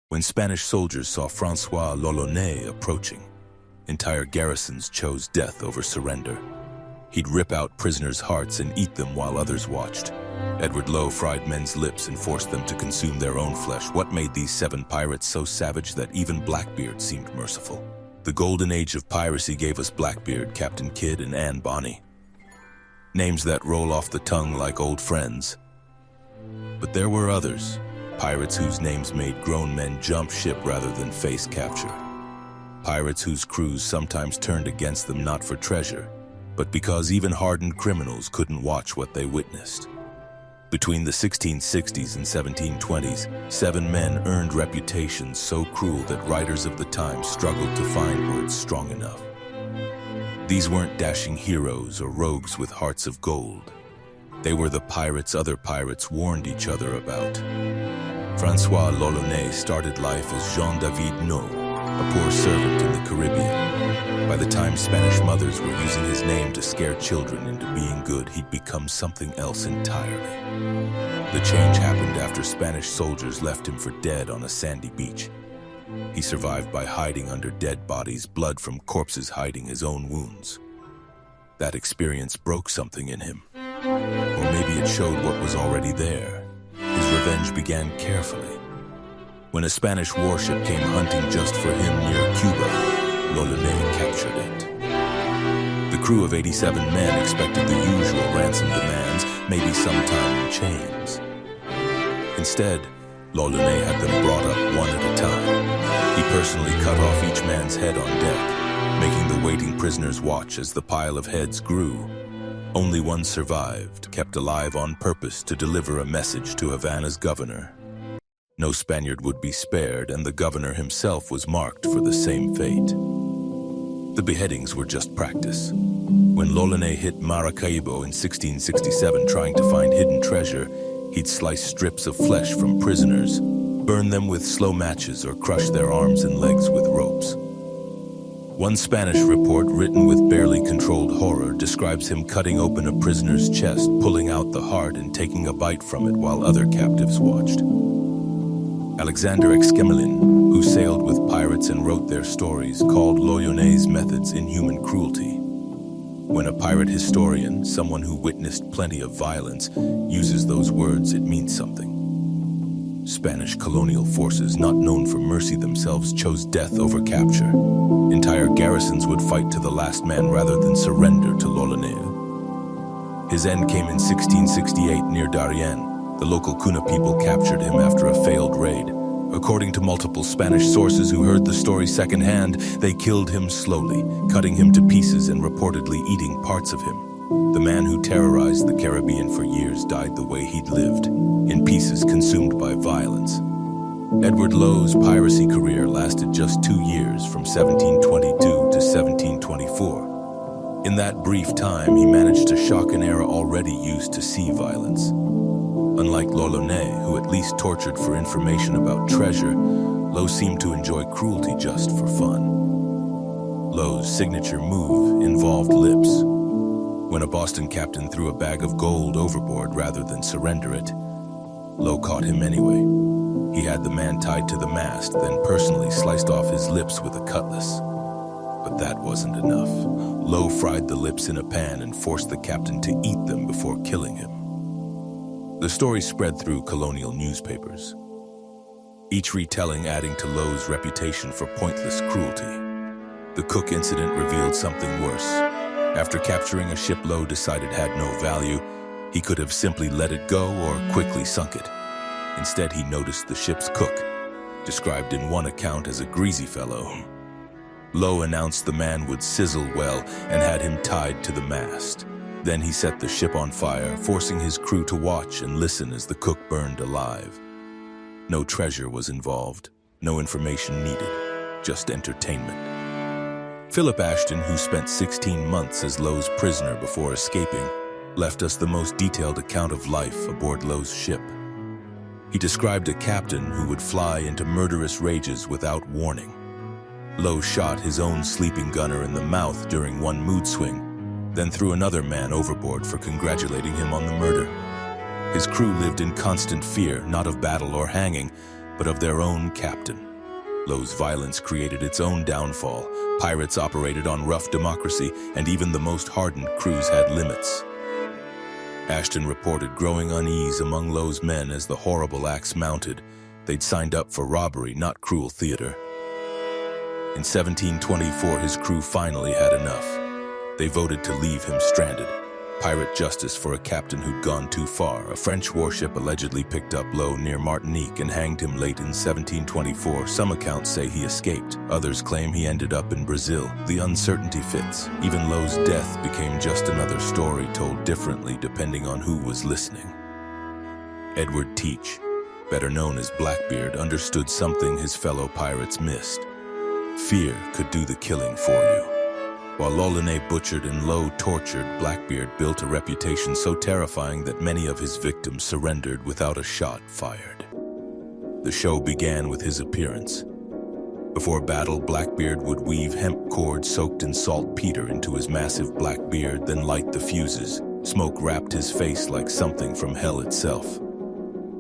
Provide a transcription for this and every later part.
When Spanish soldiers saw François L'Ollonais approaching, entire garrisons chose death over surrender. He'd rip out prisoners' hearts and eat them while others watched. Edward Lowe fried men's lips and forced them to consume their own flesh. What made these 7 pirates so savage that even Blackbeard seemed merciful? The golden age of piracy gave us Blackbeard, Captain Kidd, and Anne Bonny. Names that roll off the tongue like old friends. But there were others, pirates whose names made grown men jump ship rather than face capture. Pirates whose crews sometimes turned against them not for treasure, but because even hardened criminals couldn't watch what they witnessed. Between the 1660s and 1720s, 7 men earned reputations so cruel that writers of the time struggled to find words strong enough. These weren't dashing heroes or rogues with hearts of gold. They were the pirates other pirates warned each other about. François L'Ollonais started life as Jean-David No, a poor servant in the Caribbean. By the time Spanish mothers were using his name to scare children into being good, he'd become something else entirely. The change happened after Spanish soldiers left him for dead on a sandy beach. He survived by hiding under dead bodies, blood from corpses hiding his own wounds. That experience broke something in him. Or maybe it showed what was already there. His revenge began carefully. When a Spanish warship came hunting just for him near Cuba, L'Ollonais captured it. The crew of 87 men expected the usual ransom demands, maybe some time in chains. Instead, L'Ollonais had them brought up one at a time. He personally cut off each man's head on deck, making the waiting prisoners watch as the pile of heads grew. Only one survived, kept alive on purpose to deliver a message to Havana's governor. No Spaniard would be spared, and the governor himself was marked for the same fate. The beheadings were just practice. When L'Ollonais hit Maracaibo in 1667 trying to find hidden treasure, he'd slice strips of flesh from prisoners, burn them with slow matches, or crush their arms and legs with ropes. One Spanish report, written with barely controlled horror, describes him cutting open a prisoner's chest, pulling out the heart and taking a bite from it while other captives watched. Alexander Exquemelin, who sailed with pirates and wrote their stories, called L'Ollonais' methods inhuman cruelty. When a pirate historian, someone who witnessed plenty of violence, uses those words, it means something. Spanish colonial forces, not known for mercy themselves, chose death over capture. Entire garrisons would fight to the last man rather than surrender to L'Ollonais. His end came in 1668 near Darien. The local Kuna people captured him after a failed raid. According to multiple Spanish sources who heard the story secondhand, they killed him slowly, cutting him to pieces and reportedly eating parts of him. The man who terrorized the Caribbean for years died the way he'd lived, in pieces consumed by violence. Edward Lowe's piracy career lasted just 2 years, from 1722 to 1724. In that brief time, he managed to shock an era already used to sea violence. Unlike L'Ollonais, who at least tortured for information about treasure, Lowe seemed to enjoy cruelty just for fun. Lowe's signature move involved lips. When a Boston captain threw a bag of gold overboard rather than surrender it, Lowe caught him anyway. He had the man tied to the mast, then personally sliced off his lips with a cutlass. But that wasn't enough. Lowe fried the lips in a pan and forced the captain to eat them before killing him. The story spread through colonial newspapers, each retelling adding to Lowe's reputation for pointless cruelty. The Cook incident revealed something worse. After capturing a ship Lowe decided had no value, he could have simply let it go or quickly sunk it. Instead, he noticed the ship's cook, described in one account as a greasy fellow. Lowe announced the man would sizzle well and had him tied to the mast. Then he set the ship on fire, forcing his crew to watch and listen as the cook burned alive. No treasure was involved, no information needed, just entertainment. Philip Ashton, who spent 16 months as Lowe's prisoner before escaping, left us the most detailed account of life aboard Lowe's ship. He described a captain who would fly into murderous rages without warning. Lowe shot his own sleeping gunner in the mouth during one mood swing, then threw another man overboard for congratulating him on the murder. His crew lived in constant fear, not of battle or hanging, but of their own captain. Lowe's violence created its own downfall. Pirates operated on rough democracy, and even the most hardened crews had limits. Ashton reported growing unease among Lowe's men as the horrible acts mounted. They'd signed up for robbery, not cruel theater. In 1724, his crew finally had enough. They voted to leave him stranded. Pirate justice for a captain who'd gone too far. A French warship allegedly picked up Lowe near Martinique and hanged him late in 1724. Some accounts say he escaped. Others claim he ended up in Brazil. The uncertainty fits. Even Lowe's death became just another story told differently depending on who was listening. Edward Teach, better known as Blackbeard, understood something his fellow pirates missed. Fear could do the killing for you. While L'Ollonais butchered and Lowe tortured, Blackbeard built a reputation so terrifying that many of his victims surrendered without a shot fired. The show began with his appearance. Before battle, Blackbeard would weave hemp cords soaked in saltpeter into his massive black beard, then light the fuses. Smoke wrapped his face like something from hell itself.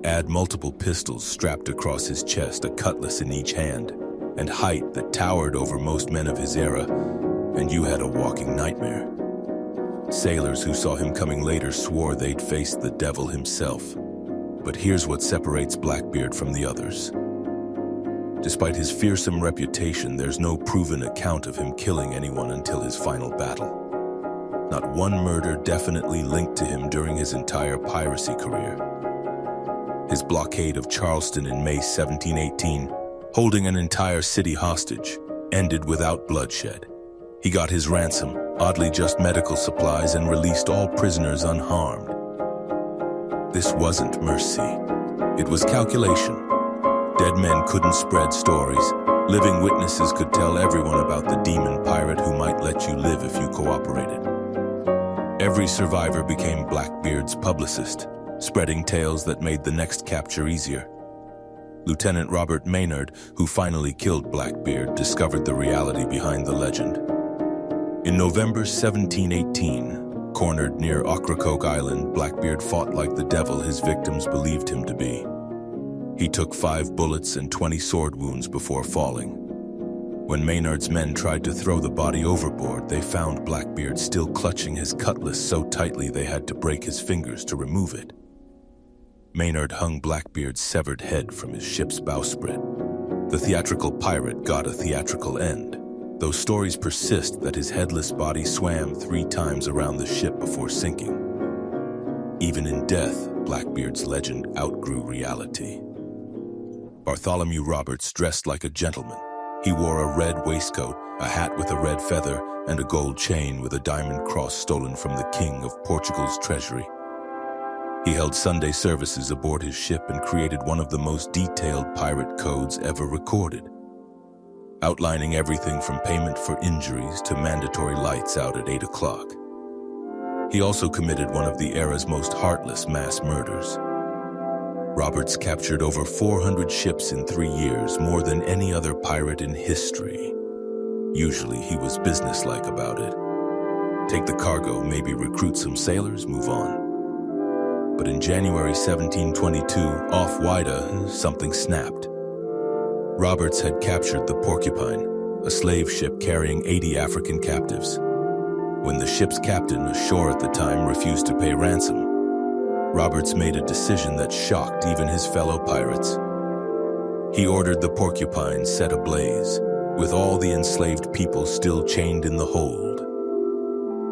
Add multiple pistols strapped across his chest, a cutlass in each hand, and height that towered over most men of his era, and you had a walking nightmare. Sailors who saw him coming later swore they'd faced the devil himself. But here's what separates Blackbeard from the others. Despite his fearsome reputation, there's no proven account of him killing anyone until his final battle. Not one murder definitely linked to him during his entire piracy career. His blockade of Charleston in May 1718, holding an entire city hostage, ended without bloodshed. He got his ransom, oddly just medical supplies, and released all prisoners unharmed. This wasn't mercy. It was calculation. Dead men couldn't spread stories. Living witnesses could tell everyone about the demon pirate who might let you live if you cooperated. Every survivor became Blackbeard's publicist, spreading tales that made the next capture easier. Lieutenant Robert Maynard, who finally killed Blackbeard, discovered the reality behind the legend. In November 1718, cornered near Ocracoke Island, Blackbeard fought like the devil his victims believed him to be. He took 5 bullets and 20 sword wounds before falling. When Maynard's men tried to throw the body overboard, they found Blackbeard still clutching his cutlass so tightly they had to break his fingers to remove it. Maynard hung Blackbeard's severed head from his ship's bowsprit. The theatrical pirate got a theatrical end. Those stories persist that his headless body swam 3 times around the ship before sinking. Even in death, Blackbeard's legend outgrew reality. Bartholomew Roberts dressed like a gentleman. He wore a red waistcoat, a hat with a red feather, and a gold chain with a diamond cross stolen from the King of Portugal's treasury. He held Sunday services aboard his ship and created one of the most detailed pirate codes ever recorded, outlining everything from payment for injuries to mandatory lights out at 8 o'clock. He also committed one of the era's most heartless mass murders. Roberts captured over 400 ships in 3 years, more than any other pirate in history. Usually he was businesslike about it. Take the cargo, maybe recruit some sailors, move on. But in January 1722, off Whydah, something snapped. Roberts had captured the Porcupine, a slave ship carrying 80 African captives. When the ship's captain, ashore at the time, refused to pay ransom, Roberts made a decision that shocked even his fellow pirates. He ordered the Porcupine set ablaze, with all the enslaved people still chained in the hold.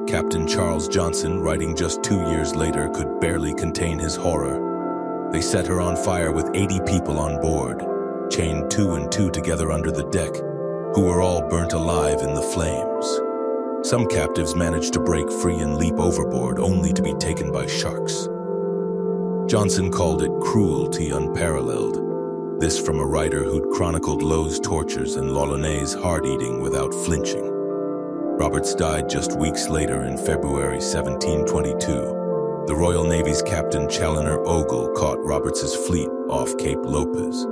Captain Charles Johnson, writing just 2 years later, could barely contain his horror. They set her on fire with 80 people on board, chained 2 and 2 together under the deck, who were all burnt alive in the flames. Some captives managed to break free and leap overboard, only to be taken by sharks. Johnson called it cruelty unparalleled. This from a writer who'd chronicled Lowe's tortures and L'Ollonais' hard-eating without flinching. Roberts died just weeks later in February 1722. The Royal Navy's Captain Challoner Ogle caught Roberts's fleet off Cape Lopez.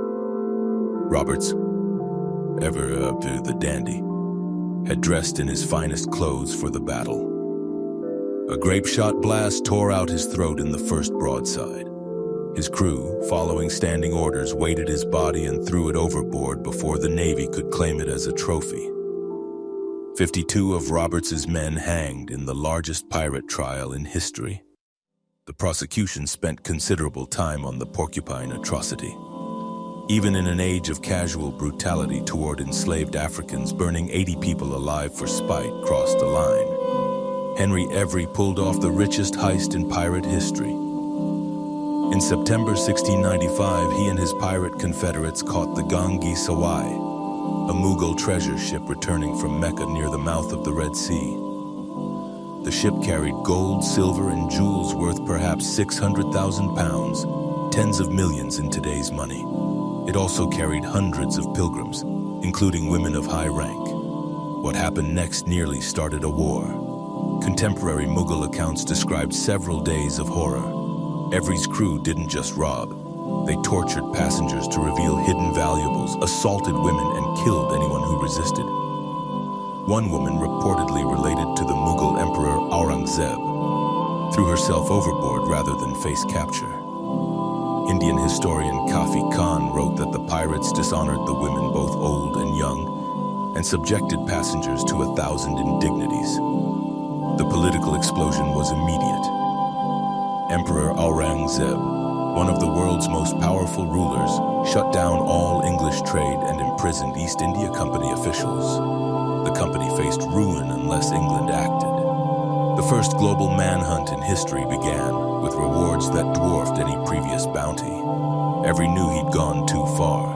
Roberts, ever up to the dandy, had dressed in his finest clothes for the battle. A grape-shot blast tore out his throat in the first broadside. His crew, following standing orders, weighted his body and threw it overboard before the Navy could claim it as a trophy. 52 of Roberts's men hanged in the largest pirate trial in history. The prosecution spent considerable time on the Porcupine atrocity. Even in an age of casual brutality toward enslaved Africans, burning 80 people alive for spite crossed a line. Henry Every pulled off the richest heist in pirate history. In September 1695, he and his pirate confederates caught the Ganges Sawai, a Mughal treasure ship returning from Mecca near the mouth of the Red Sea. The ship carried gold, silver, and jewels worth perhaps 600,000 pounds, tens of millions in today's money. It also carried hundreds of pilgrims, including women of high rank. What happened next nearly started a war. Contemporary Mughal accounts described several days of horror. Every's crew didn't just rob. They tortured passengers to reveal hidden valuables, assaulted women, and killed anyone who resisted. One woman reportedly related to the Mughal Emperor Aurangzeb, threw herself overboard rather than face capture. Indian historian Kafi Khan wrote that the pirates dishonored the women, both old and young, and subjected passengers to 1,000 indignities. The political explosion was immediate. Emperor Aurangzeb, one of the world's most powerful rulers, shut down all English trade and imprisoned East India Company officials. The company faced ruin unless England acted. The first global manhunt in history began, with rewards that dwarfed any previous bounty. Every knew he'd gone too far.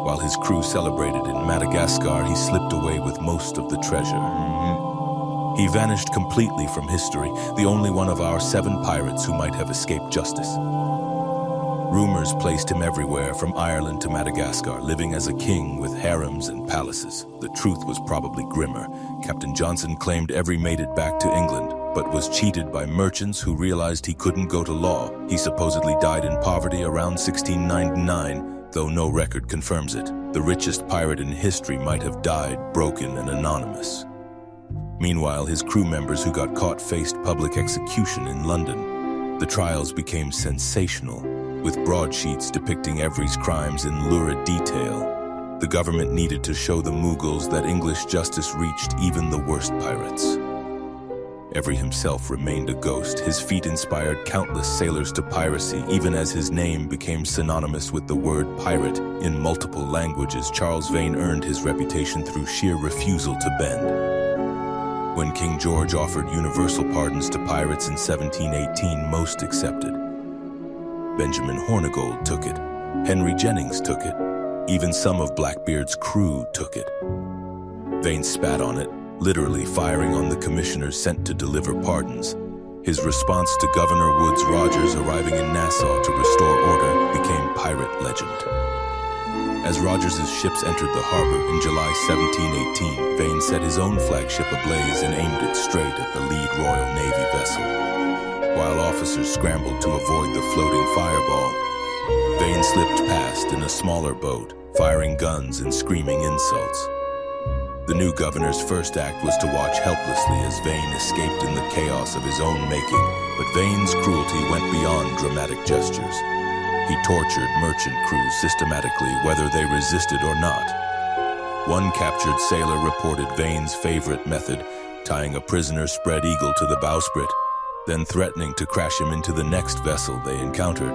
While his crew celebrated in Madagascar, he slipped away with most of the treasure. He vanished completely from history, the only one of our 7 pirates who might have escaped justice. Rumors placed him everywhere, from Ireland to Madagascar, living as a king with harems and palaces. The truth was probably grimmer. Captain Johnson claimed Every made it back to England, but was cheated by merchants who realized he couldn't go to law. He supposedly died in poverty around 1699, though no record confirms it. The richest pirate in history might have died broken and anonymous. Meanwhile, his crew members who got caught faced public execution in London. The trials became sensational, with broadsheets depicting Every's crimes in lurid detail. The government needed to show the Mughals that English justice reached even the worst pirates. Every himself remained a ghost. His feat inspired countless sailors to piracy, even as his name became synonymous with the word pirate. In multiple languages, Charles Vane earned his reputation through sheer refusal to bend. When King George offered universal pardons to pirates in 1718, most accepted. Benjamin Hornigold took it. Henry Jennings took it. Even some of Blackbeard's crew took it. Vane spat on it, literally firing on the commissioners sent to deliver pardons. His response to Governor Woodes Rogers arriving in Nassau to restore order became pirate legend. As Rogers's ships entered the harbor in July 1718, Vane set his own flagship ablaze and aimed it straight at the lead Royal Navy vessel. While officers scrambled to avoid the floating fireball, Vane slipped past in a smaller boat, firing guns and screaming insults. The new governor's first act was to watch helplessly as Vane escaped in the chaos of his own making, but Vane's cruelty went beyond dramatic gestures. He tortured merchant crews systematically, whether they resisted or not. One captured sailor reported Vane's favorite method, tying a prisoner spread eagle to the bowsprit, then threatening to crash him into the next vessel they encountered.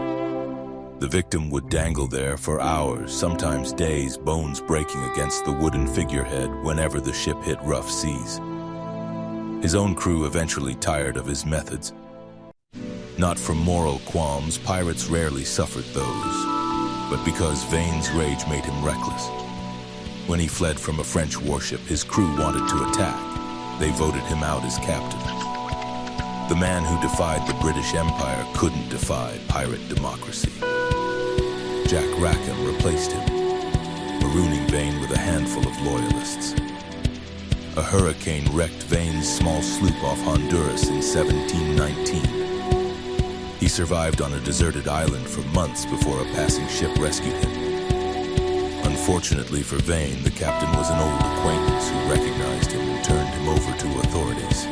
The victim would dangle there for hours, sometimes days, bones breaking against the wooden figurehead whenever the ship hit rough seas. His own crew eventually tired of his methods. Not from moral qualms, pirates rarely suffered those, but because Vane's rage made him reckless. When he fled from a French warship, his crew wanted to attack. They voted him out as captain. The man who defied the British Empire couldn't defy pirate democracy. Jack Rackham replaced him, marooning Vane with a handful of loyalists. A hurricane wrecked Vane's small sloop off Honduras in 1719. He survived on a deserted island for months before a passing ship rescued him. Unfortunately for Vane, the captain was an old acquaintance who recognized him and turned him over to authorities.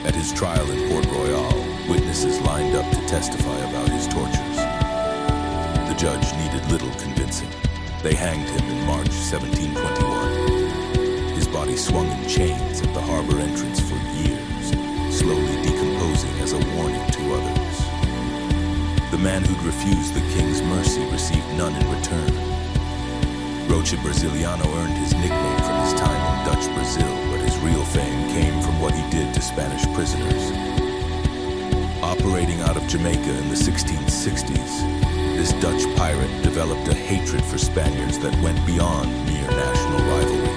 At his trial in Port Royal, witnesses lined up to testify about his tortures. judge needed little convincing. They hanged him in March 1721. His body swung in chains at the harbor entrance for years, slowly decomposing as a warning to others. The man who'd refused the king's mercy received none in return. Roche Brasiliano earned his nickname from his time in Dutch Brazil, but his real fame came from what he did to Spanish prisoners. Operating out of Jamaica in the 1660s, this Dutch pirate developed a hatred for Spaniards that went beyond mere national rivalry.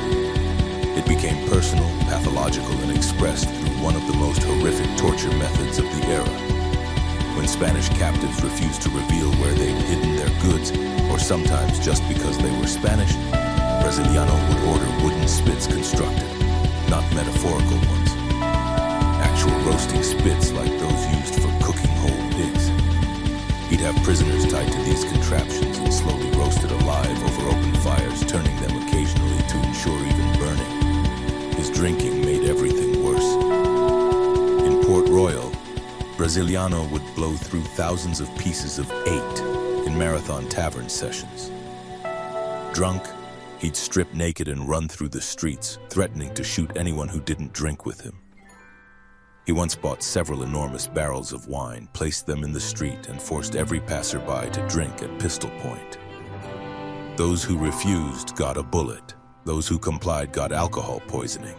It became personal, pathological, and expressed through one of the most horrific torture methods of the era. When Spanish captives refused to reveal where they'd hidden their goods, or sometimes just because they were Spanish, Brasiliano would order wooden spits constructed, not metaphorical ones. Actual roasting spits like those used for cooking whole pigs. He'd have prisoners tied to these contraptions and slowly roasted alive over open fires, turning them occasionally to ensure even burning. His drinking made everything worse. In Port Royal, Brasiliano would blow through thousands of pieces of 8 in marathon tavern sessions. Drunk, he'd strip naked and run through the streets, threatening to shoot anyone who didn't drink with him. He once bought several enormous barrels of wine, placed them in the street, and forced every passerby to drink at pistol point. Those who refused got a bullet. Those who complied got alcohol poisoning.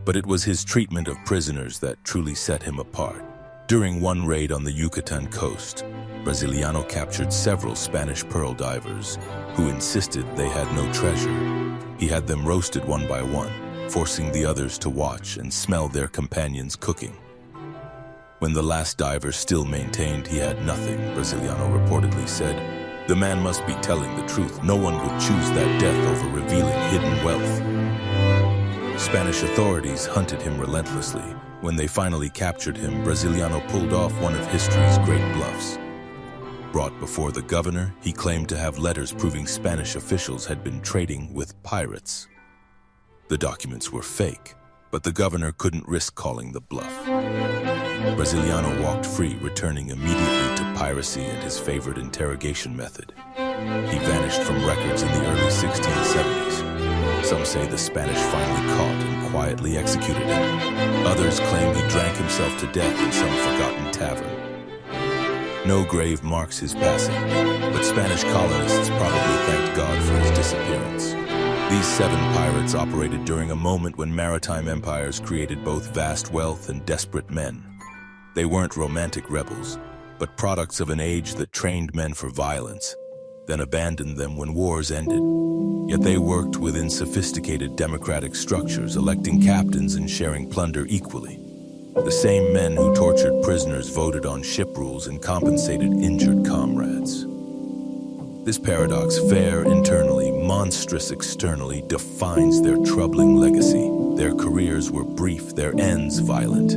But it was his treatment of prisoners that truly set him apart. During one raid on the Yucatan coast, Brasiliano captured several Spanish pearl divers who insisted they had no treasure. He had them roasted one by one, forcing the others to watch and smell their companions cooking. When the last diver still maintained he had nothing, Brasiliano reportedly said, "The man must be telling the truth. No one would choose that death over revealing hidden wealth." Spanish authorities hunted him relentlessly. When they finally captured him, Brasiliano pulled off one of history's great bluffs. Brought before the governor, he claimed to have letters proving Spanish officials had been trading with pirates. The documents were fake, but the governor couldn't risk calling the bluff. Brasiliano walked free, returning immediately to piracy and his favorite interrogation method. He vanished from records in the early 1670s. Some say the Spanish finally caught and quietly executed him. Others claim he drank himself to death in some forgotten tavern. No grave marks his passing, but Spanish colonists probably thanked God for his disappearance. These 7 pirates operated during a moment when maritime empires created both vast wealth and desperate men. They weren't romantic rebels, but products of an age that trained men for violence, then abandoned them when wars ended. Yet they worked within sophisticated democratic structures, electing captains and sharing plunder equally. The same men who tortured prisoners voted on ship rules and compensated injured comrades. This paradox, fair internally, monstrous externally, defines their troubling legacy. Their careers were brief, their ends violent.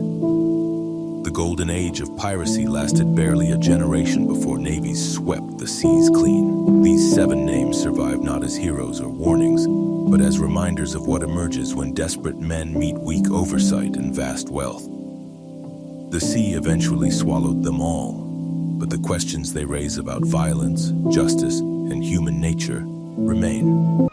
The golden age of piracy lasted barely a generation before navies swept the seas clean. These 7 names survive not as heroes or warnings, but as reminders of what emerges when desperate men meet weak oversight and vast wealth. The sea eventually swallowed them all, but the questions they raise about violence, justice, and human nature remain.